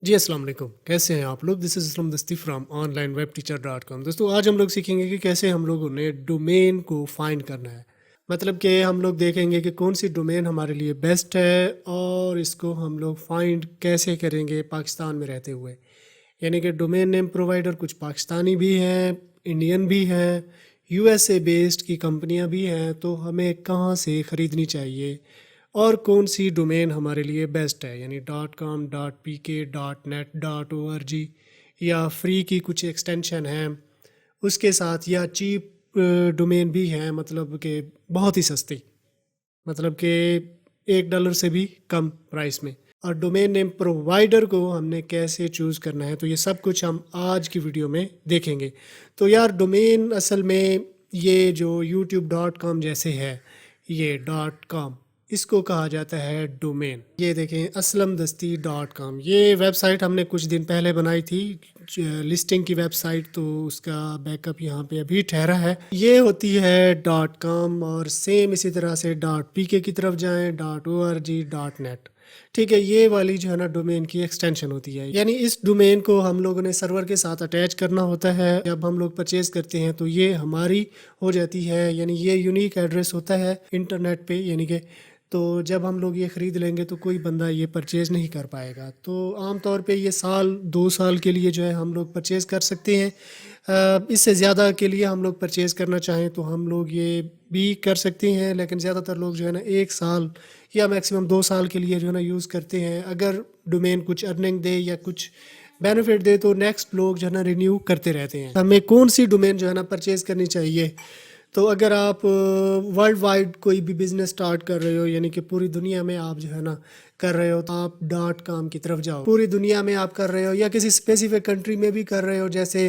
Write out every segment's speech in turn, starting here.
जी, अस्सलाम वालेकुम। कैसे हैं आप लोग? दिस इज़ असलम दस्ती फ्रॉम onlinewebteacher.com। दोस्तों, आज हम लोग सीखेंगे कि कैसे हम लोगों ने डोमेन को फाइंड करना है। मतलब कि हम लोग देखेंगे कि कौन-सी डोमेन हमारे लिए बेस्ट है और इसको हम लोग फाइंड कैसे करेंगे पाकिस्तान में रहते हुए। यानी कि डोमेन नेम प्रोवाइडर कुछ पाकिस्तानी भी हैं, इंडियन भी हैं, यूएसए बेस्ड की कंपनियाँ भी हैं, तो हमें कहाँ से ख़रीदनी चाहिए और कौन सी डोमेन हमारे लिए बेस्ट है, यानी dot com, dot P K, dot net, dot O R G, या फ्री की कुछ एक्सटेंशन हैं उसके साथ, या चीप डोमेन भी हैं, मतलब कि बहुत ही सस्ती, मतलब कि $1 से भी कम प्राइस में। और डोमेन नेम प्रोवाइडर को हमने कैसे चूज़ करना है, तो ये सब कुछ हम आज की वीडियो में देखेंगे। तो यार, डोमेन असल में ये जो youtube.com जैसे है, ये डॉट कॉम, इसको कहा जाता है डोमेन। ये देखें, aslamdasti.com, ये वेबसाइट हमने कुछ दिन पहले बनाई थी, लिस्टिंग की वेबसाइट, तो उसका बैकअप यहाँ पे अभी ठहरा है। ये होती है डॉट कॉम, और सेम इसी तरह से डॉट पी के की तरफ जाएं, dot O R G, dot net. ठीक है, ये वाली जो है ना डोमेन की एक्सटेंशन होती है। यानी इस डोमेन को हम लोगों ने सर्वर के साथ अटैच करना होता है। जब हम लोग परचेज करते हैं तो ये हमारी हो जाती है, यानी ये यूनिक एड्रेस होता है इंटरनेट पे। यानी कि तो जब हम लोग ये ख़रीद लेंगे तो कोई बंदा ये परचेज़ नहीं कर पाएगा। तो आम तौर पे ये साल 2 साल के लिए जो है हम लोग परचेज़ कर सकते हैं। इससे ज़्यादा के लिए हम लोग परचेज़ करना चाहें तो हम लोग ये भी कर सकते हैं, लेकिन ज़्यादातर लोग जो है ना 1 साल या मैक्सिमम 2 साल के लिए जो है ना यूज़ करते हैं। अगर डोमेन कुछ अर्निंग दे या कुछ बेनिफिट दे तो नेक्स्ट लोग जो है ना रिन्यू करते रहते हैं। हमें कौन सी डोमेन जो है ना परचेज़ करनी चाहिए, तो अगर आप वर्ल्ड वाइड कोई भी बिज़नेस स्टार्ट कर रहे हो, यानी कि पूरी दुनिया में आप जो है ना कर रहे हो, तो आप डॉट कॉम की तरफ जाओ। पूरी दुनिया में आप कर रहे हो या किसी स्पेसिफिक कंट्री में भी कर रहे हो, जैसे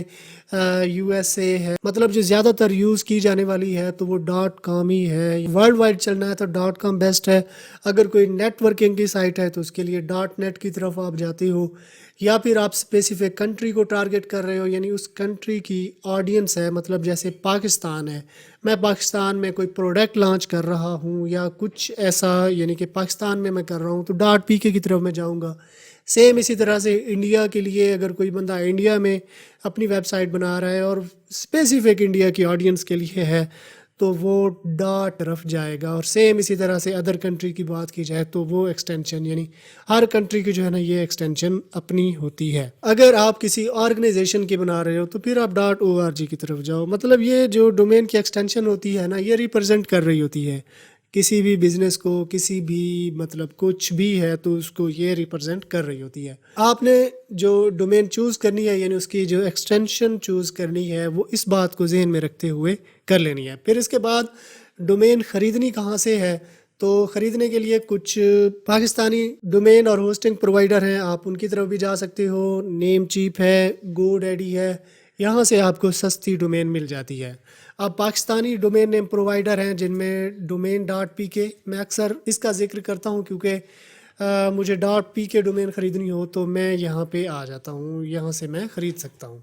यूएसए है, मतलब जो ज़्यादातर यूज़ की जाने वाली है तो वो डॉट कॉम ही है। वर्ल्ड वाइड चलना है तो डॉट कॉम बेस्ट है। अगर कोई नेटवर्किंग की साइट है तो उसके लिए डॉट नेट की तरफ आप जाते हो, या फिर आप स्पेसिफिक कंट्री को टारगेट कर रहे हो, यानी उस कंट्री की ऑडियंस है, मतलब जैसे पाकिस्तान है, मैं पाकिस्तान में कोई प्रोडक्ट लॉन्च कर रहा हूँ या कुछ ऐसा, यानी कि पाकिस्तान में मैं कर रहा हूँ तो डॉट पी के की तरफ मैं जाऊँगा। सेम इसी तरह से इंडिया के लिए, अगर कोई बंदा इंडिया में अपनी वेबसाइट बना रहा है और स्पेसिफिक इंडिया की ऑडियंस के लिए है तो वो डॉट तरफ जाएगा। और सेम इसी तरह से अदर कंट्री की बात की जाए तो वो एक्सटेंशन, यानी हर कंट्री की जो है ना ये एक्सटेंशन अपनी होती है। अगर आप किसी ऑर्गेनाइजेशन की बना रहे हो तो फिर आप डॉट ओ आर जी की तरफ जाओ। मतलब ये जो डोमेन की एक्सटेंशन होती है ना, ये रिप्रेजेंट कर रही होती है किसी भी बिजनेस को, किसी भी, मतलब कुछ भी है तो उसको ये रिप्रेजेंट कर रही होती है। आपने जो डोमेन चूज़ करनी है, यानी उसकी जो एक्सटेंशन चूज़ करनी है, वो इस बात को जहन में रखते हुए कर लेनी है। फिर इसके बाद डोमेन ख़रीदनी कहाँ से है, तो ख़रीदने के लिए कुछ पाकिस्तानी डोमेन और होस्टिंग प्रोवाइडर हैं, आप उनकी तरफ भी जा सकते हो। नेम चीप है, गोडैडी है, यहाँ से आपको सस्ती डोमेन मिल जाती है। अब पाकिस्तानी डोमेन नेम प्रोवाइडर हैं जिनमें डोमेन डॉट पी के, मैं अक्सर इसका जिक्र करता हूँ क्योंकि मुझे डॉट पी के डोमेन ख़रीदनी हो तो मैं यहाँ पे आ जाता हूँ, यहाँ से मैं ख़रीद सकता हूँ।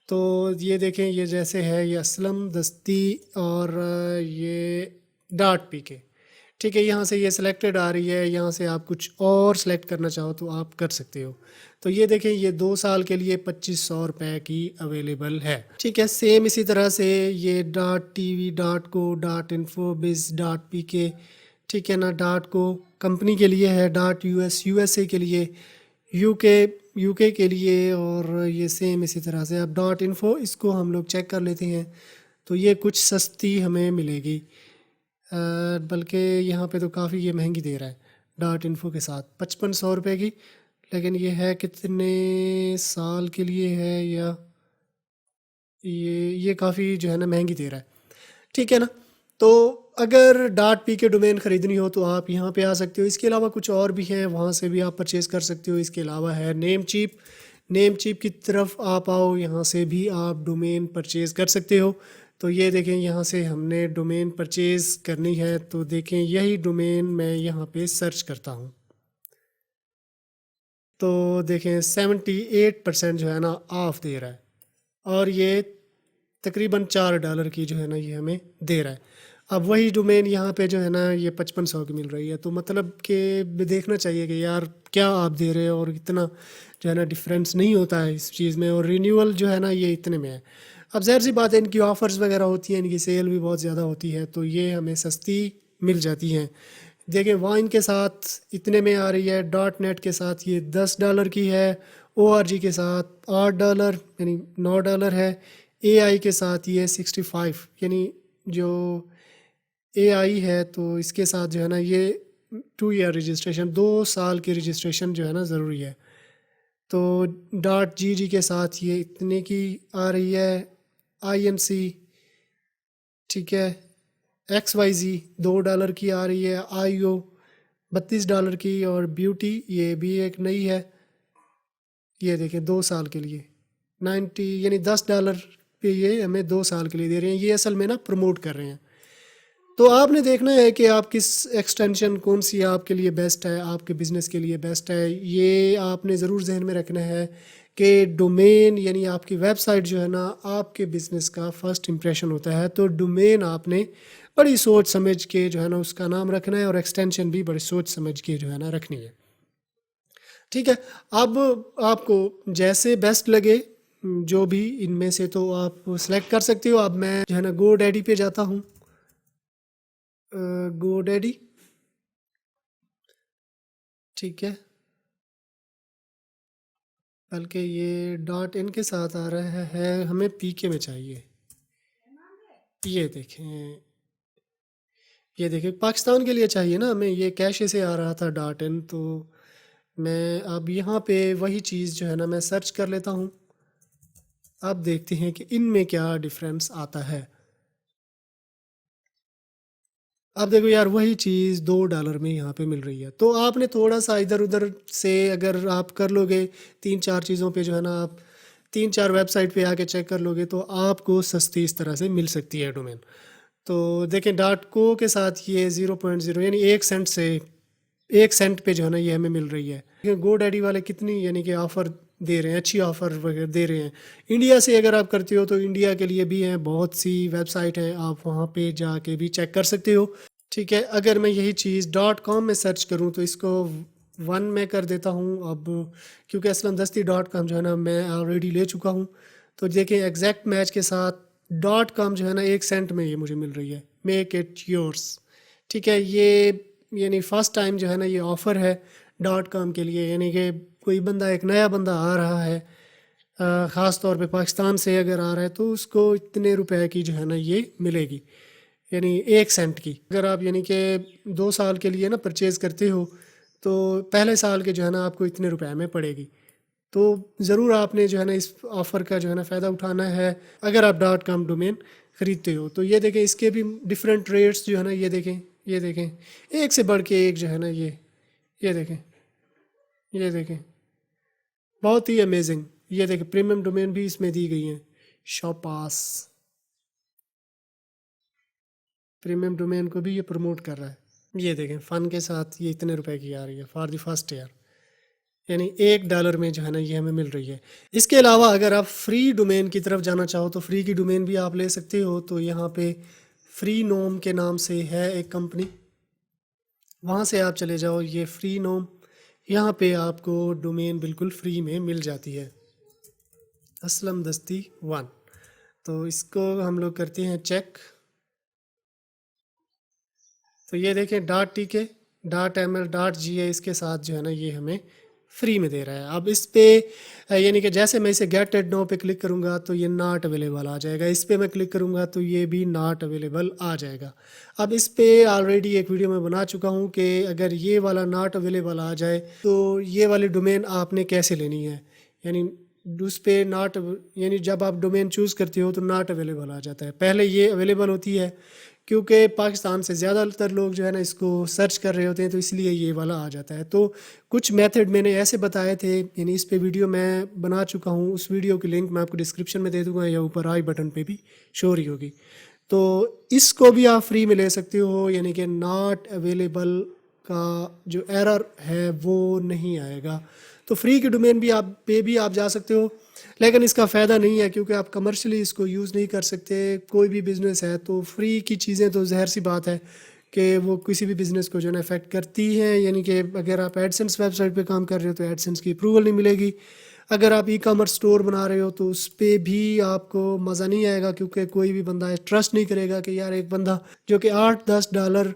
तो ये देखें, ये जैसे है, ये असलम दस्ती और ये डॉट पी के, ठीक है, यहाँ से ये सिलेक्टेड आ रही है। यहाँ से आप कुछ और सेलेक्ट करना चाहो तो आप कर सकते हो। तो ये देखें, ये 2 साल के लिए 2500 रुपये की अवेलेबल है। ठीक है, सेम इसी तरह से ये डॉट टी वी, डॉट को, डॉट इन्फो बिज, डॉट पी के, ठीक है ना। डॉट को कंपनी के लिए है, डॉट यूएसए के लिए, यूके यूके के लिए, और ये सेम इसी तरह से। अब डॉट इन्फो, इसको हम लोग चेक कर लेते हैं, तो ये कुछ सस्ती हमें मिलेगी, बल्कि यहाँ पे तो काफ़ी ये महंगी दे रहा है डॉट इन्फो के साथ, 5500 रुपये की। लेकिन ये है कितने साल के लिए है, या ये काफ़ी जो है ना महंगी दे रहा है, ठीक है ना। तो अगर डॉट पी के डोमेन ख़रीदनी हो तो आप यहाँ पे आ सकते हो। इसके अलावा कुछ और भी हैं, वहाँ से भी आप परचेज़ कर सकते हो। इसके अलावा है नेम चीप, नेम चीप की तरफ आप आओ, यहाँ से भी आप डोमेन परचेज़ कर सकते हो। तो ये देखें, यहाँ से हमने डोमेन परचेज़ करनी है, तो देखें यही डोमेन मैं यहाँ पे सर्च करता हूँ, तो देखें 78% जो है ना ऑफ दे रहा है, और ये तकरीबन $4 की जो है ना ये हमें दे रहा है। अब वही डोमेन यहाँ पे जो है ना ये 5500 की मिल रही है। तो मतलब कि देखना चाहिए कि यार क्या आप दे रहे हो, और इतना जो है ना डिफरेंस नहीं होता है इस चीज़ में, और रिन्यूअल जो है ना ये इतने में है। अब ज़ाहिर सी बात है, इनकी ऑफ़र्स वगैरह होती हैं, इनकी सेल भी बहुत ज़्यादा होती है, तो ये हमें सस्ती मिल जाती हैं। देखिए वाइन के साथ इतने में आ रही है, डॉट नेट के साथ ये $10 की है, ORG के साथ $8 यानी $9 है, AI के साथ ये 65 यानी जो AI है तो इसके साथ जो है ना ये 2 ईयर रजिस्ट्रेशन, 2 साल की रजिस्ट्रेशन जो है ना ज़रूरी है। तो .gg के साथ ये इतने की आ रही है, INC ठीक है, XYZ $2 की आ रही है, IO $32 की, और ब्यूटी ये भी एक नई है, ये देखें 2 साल के लिए 90 यानी $10 पे ये हमें 2 साल के लिए दे रहे हैं। ये असल में ना प्रमोट कर रहे हैं। तो आपने देखना है कि आप किस एक्सटेंशन कौन सी आपके लिए बेस्ट है, आपके बिज़नेस के लिए बेस्ट है। ये आपने ज़रूर जहन में रखना है कि डोमेन यानी आपकी वेबसाइट जो है ना आपके बिज़नेस का फ़र्स्ट इम्प्रेशन होता है। तो डोमेन आपने बड़ी सोच समझ के जो है ना उसका नाम रखना है, और एक्सटेंशन भी बड़ी सोच समझ के जो है ना रखनी है। ठीक है, अब आपको जैसे बेस्ट लगे जो भी इनमें से तो आप सेलेक्ट कर सकते हो। अब मैं जो है ना GoDaddy पे जाता हूँ, GoDaddy ठीक है, बल्कि ये .in के साथ आ रहा है, हमें PK में चाहिए। ये देखें, ये देखें पाकिस्तान के लिए चाहिए ना हमें, ये कैशे से आ रहा था .in। तो मैं अब यहाँ पे वही चीज़ जो है ना मैं सर्च कर लेता हूँ। अब देखते हैं कि इनमें क्या डिफरेंस आता है। अब देखो यार वही चीज़ $2 में यहाँ पे मिल रही है। तो आपने थोड़ा सा इधर उधर से अगर आप कर लोगे, 3-4 चीज़ों पे जो है ना आप 3-4 वेबसाइट पे आके चेक कर लोगे, तो आपको सस्ती इस तरह से मिल सकती है डोमेन। तो देखें .co के साथ ये 0.0 यानी 1 सेंट से 1 सेंट पे जो है ना ये हमें मिल रही है। GoDaddy वाले कितनी यानी कि ऑफ़र दे रहे हैं, अच्छी ऑफ़र वगैरह दे रहे हैं। इंडिया से अगर आप करते हो तो इंडिया के लिए भी हैं, बहुत सी वेबसाइट हैं, आप वहाँ पे जाके भी चेक कर सकते हो। ठीक है, अगर मैं यही चीज़ .com में सर्च करूँ तो इसको 1 में कर देता हूँ अब, क्योंकि aslamdasti.com जो है ना मैं ऑलरेडी ले चुका हूँ। तो देखिए एग्जैक्ट मैच के साथ .com जो है ना 1 सेंट में ये मुझे मिल रही है, मेक इट योर्स। ठीक है, ये यानी फ़र्स्ट टाइम जो है ना ये ऑफ़र है .com के लिए, यानी कि कोई बंदा एक नया बंदा आ रहा है, ख़ास तौर पे पाकिस्तान से अगर आ रहा है तो उसको इतने रुपए की जो है ना ये मिलेगी, यानी 1 सेंट की। अगर आप यानी कि 2 साल के लिए ना परचेज़ करते हो तो पहले साल के जो है ना आपको इतने रुपए में पड़ेगी। तो ज़रूर आपने जो है ना इस ऑफ़र का जो है ना फ़ायदा उठाना है अगर आप .com डोमेन ख़रीदते हो। तो ये देखें इसके भी डिफरेंट रेट्स जो है ना, ये देखें, ये देखें, एक से बढ़ के एक जो है ना ये देखें, ये देखें, बहुत ही अमेजिंग। ये देखें प्रीमियम डोमेन भी इसमें दी गई हैं। शॉपास प्रीमियम डोमेन को भी ये प्रमोट कर रहा है। ये देखें फ़न के साथ ये इतने रुपए की आ रही है फॉर द फर्स्ट ईयर, यानी $1 में जो है ना ये हमें मिल रही है। इसके अलावा अगर आप फ्री डोमेन की तरफ जाना चाहो तो फ्री की डोमेन भी आप ले सकते हो। तो यहाँ पे फ्री नोम के नाम से है एक कंपनी, वहाँ से आप चले जाओ, ये फ्री नोम, यहाँ पे आपको डोमेन बिल्कुल फ्री में मिल जाती है, असलम दस्ती 1। तो इसको हम लोग करते हैं चेक। तो ये देखें .tk .ml .ga इसके साथ जो है ना ये हमें फ्री में दे रहा है। अब इस पे यानी कि जैसे मैं इसे गेट एट नो पे क्लिक करूँगा तो ये नॉट अवेलेबल आ जाएगा, इस पे मैं क्लिक करूँगा तो ये भी नॉट अवेलेबल आ जाएगा। अब इस पे ऑलरेडी एक वीडियो मैं बना चुका हूँ कि अगर ये वाला नॉट अवेलेबल आ जाए तो ये वाली डोमेन आपने कैसे लेनी है, यानी उस पे नॉट यानी जब आप डोमेन चूज़ करते हो तो नॉट अवेलेबल आ जाता है। पहले ये अवेलेबल होती है क्योंकि पाकिस्तान से ज़्यादातर लोग जो है ना इसको सर्च कर रहे होते हैं, तो इसलिए ये वाला आ जाता है। तो कुछ मेथड मैंने ऐसे बताए थे, यानी इस पे वीडियो मैं बना चुका हूँ, उस वीडियो की लिंक मैं आपको डिस्क्रिप्शन में दे दूँगा या ऊपर आई बटन पे भी शो रही होगी। तो इसको भी आप फ्री में ले सकते हो, यानी कि नॉट अवेलेबल का जो एरर है वो नहीं आएगा। तो फ्री की डोमेन भी आप पे भी आप जा सकते हो, लेकिन इसका फ़ायदा नहीं है क्योंकि आप कमर्शियली इसको यूज़ नहीं कर सकते। कोई भी बिज़नेस है तो फ्री की चीज़ें तो ज़ाहिर सी बात है कि वो किसी भी बिज़नेस को जो है ना इफ़ेक्ट करती हैं। यानी कि अगर आप एडसेंस वेबसाइट पे काम कर रहे हो तो एडसेंस की अप्रूवल नहीं मिलेगी। अगर आप ई कॉमर्स स्टोर बना रहे हो तो उस पे भी आपको मज़ा नहीं आएगा क्योंकि कोई भी बंदा ट्रस्ट नहीं करेगा कि यार एक बंदा जो कि $8-10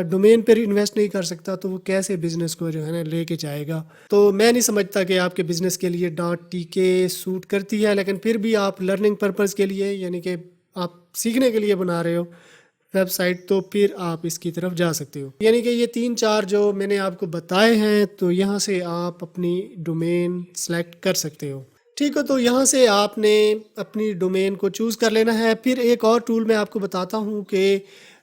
डोमेन पर इन्वेस्ट नहीं कर सकता तो वो कैसे बिज़नेस को जो है ना लेके जाएगा। तो मैं नहीं समझता कि आपके बिज़नेस के लिए डॉट टी के सूट करती है, लेकिन फिर भी आप लर्निंग पर्पज़ के लिए यानी कि आप सीखने के लिए बना रहे हो वेबसाइट तो फिर आप इसकी तरफ जा सकते हो। यानी कि ये 3-4 जो मैंने आपको बताए हैं तो यहाँ से आप अपनी डोमेन सेलेक्ट कर सकते हो। ठीक है, तो यहाँ से आपने अपनी डोमेन को चूज़ कर लेना है। फिर एक और टूल मैं आपको बताता हूँ कि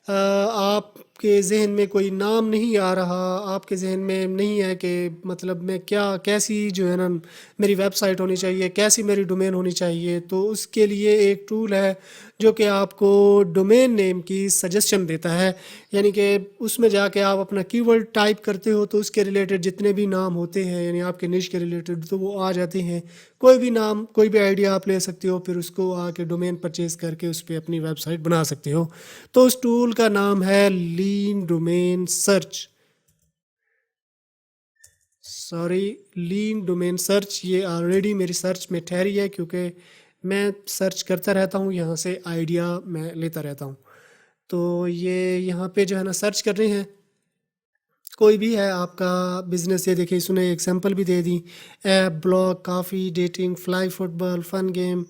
आपके ज़हन में कोई नाम नहीं आ रहा, आपके ज़हन में नहीं है कि मतलब मैं क्या कैसी जो है ना मेरी वेबसाइट होनी चाहिए, कैसी मेरी डोमेन होनी चाहिए। तो उसके लिए एक टूल है जो कि आपको डोमेन नेम की सजेशन देता है। यानी कि उसमें जाके आप अपना कीवर्ड टाइप करते हो तो उसके रिलेटेड जितने भी नाम होते हैं यानी आपके निश के रिलेटेड तो वो आ जाते हैं। कोई भी नाम कोई भी आइडिया आप ले सकते हो, फिर उसको आके डोमेन परचेज़ करके उस पर अपनी वेबसाइट बना सकते हो। तो उस टूल का नाम है लीन डोमेन सर्च। सॉरी, लीन डोमेन सर्च। ये ऑलरेडी मेरी सर्च में ठहरी है क्योंकि मैं सर्च करता रहता हूँ, यहाँ से आइडिया मैं लेता रहता हूँ। तो ये यहाँ पे जो है ना सर्च कर रहे हैं, कोई भी है आपका बिजनेस। ये देखिए इसने एग्जांपल भी दे दी, app, blog, coffee, dating, fly football, fun game,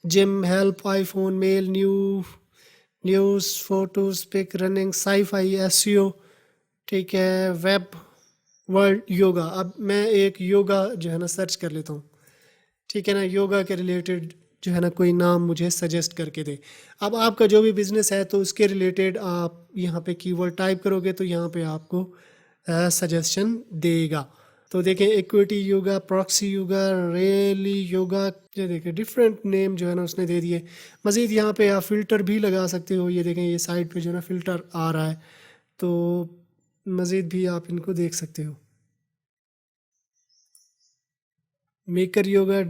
gym, help, iPhone, mail, news, photos, pic, running, sci fi, SEO. ठीक है, वेब, वर्ल्ड, योगा। अब मैं एक योगा जो है ना सर्च कर लेता हूँ। ठीक है ना, योगा के रिलेटेड जो है ना कोई नाम मुझे सजेस्ट करके दे। अब आपका जो भी बिजनेस है तो उसके रिलेटेड आप यहाँ पे कीवर्ड टाइप करोगे तो यहाँ पे आपको सजेशन देगा। तो देखें, इक्विटी योगा, प्रॉक्सी योगा, रेली योगा, ये देखें डिफरेंट नेम जो है ना उसने दे दिए। मज़ीद यहाँ पे आप फ़िल्टर भी लगा सकते हो। ये देखें ये साइड पे जो है ना फ़िल्टर आ रहा है, तो मज़ीद भी आप इनको देख सकते हो। मेकर योगा।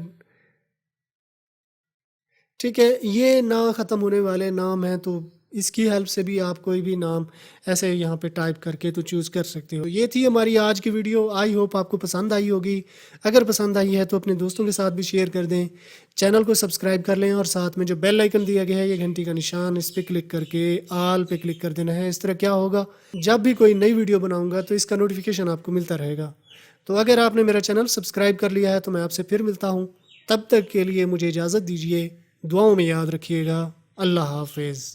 ठीक है, ये ना ख़त्म होने वाले नाम हैं तो इसकी हेल्प से भी आप कोई भी नाम ऐसे यहाँ पे टाइप करके तो चूज़ कर सकते हो। ये थी हमारी आज की वीडियो। आई होप आपको पसंद आई होगी। अगर पसंद आई है तो अपने दोस्तों के साथ भी शेयर कर दें। चैनल को सब्सक्राइब कर लें और साथ में जो बेल आइकन दिया गया है ये घंटी का निशान, इस पर क्लिक करके आल पे क्लिक कर देना है। इस तरह क्या होगा, जब भी कोई नई वीडियो बनाऊँगा तो इसका नोटिफिकेशन आपको मिलता रहेगा। तो अगर आपने मेरा चैनल सब्सक्राइब कर लिया है तो मैं आपसे फिर मिलता हूँ। तब तक के लिए मुझे इजाज़त दीजिए। दुआओं में याद रखिएगा। अल्लाह हाफिज़।